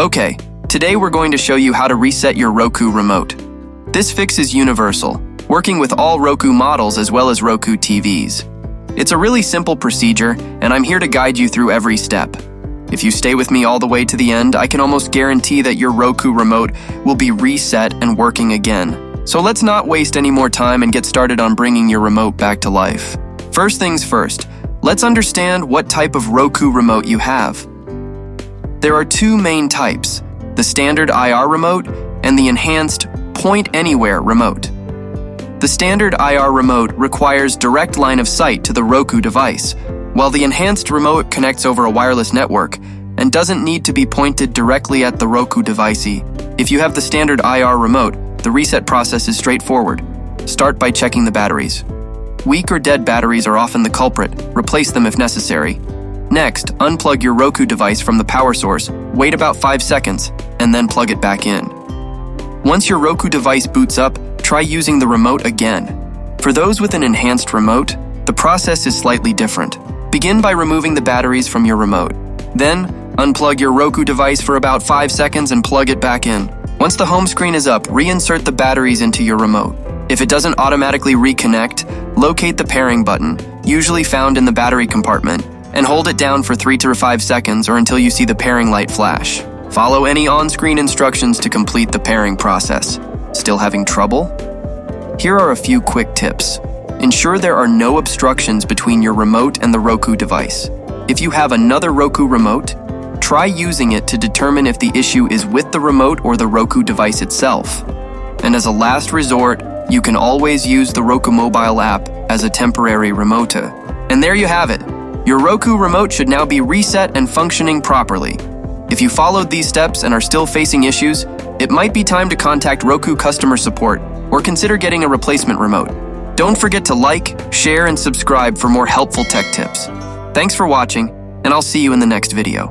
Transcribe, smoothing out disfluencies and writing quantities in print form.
Okay, today we're going to show you how to reset your Roku remote. This fix is universal, working with all Roku models as well as Roku TVs. It's a really simple procedure, and I'm here to guide you through every step. If you stay with me all the way to the end, I can almost guarantee that your Roku remote will be reset and working again. So let's not waste any more time and get started on bringing your remote back to life. First things first, let's understand what type of Roku remote you have. There are two main types, the standard IR remote and the enhanced Point Anywhere remote. The standard IR remote requires direct line of sight to the Roku device, while the enhanced remote connects over a wireless network and doesn't need to be pointed directly at the Roku device. If you have the standard IR remote, the reset process is straightforward. Start by checking the batteries. Weak or dead batteries are often the culprit. Replace them if necessary. Next, unplug your Roku device from the power source, wait about 5 seconds, and then plug it back in. Once your Roku device boots up, try using the remote again. For those with an enhanced remote, the process is slightly different. Begin by removing the batteries from your remote. Then, unplug your Roku device for about 5 seconds and plug it back in. Once the home screen is up, reinsert the batteries into your remote. If it doesn't automatically reconnect, locate the pairing button, usually found in the battery compartment, and hold it down for 3 to 5 seconds or until you see the pairing light flash. Follow any on-screen instructions to complete the pairing process. Still having trouble? Here are a few quick tips. Ensure there are no obstructions between your remote and the Roku device. If you have another Roku remote, try using it to determine if the issue is with the remote or the Roku device itself. And as a last resort, you can always use the Roku mobile app as a temporary remote. And there you have it. Your Roku remote should now be reset and functioning properly. If you followed these steps and are still facing issues, it might be time to contact Roku customer support or consider getting a replacement remote. Don't forget to like, share, and subscribe for more helpful tech tips. Thanks for watching, and I'll see you in the next video.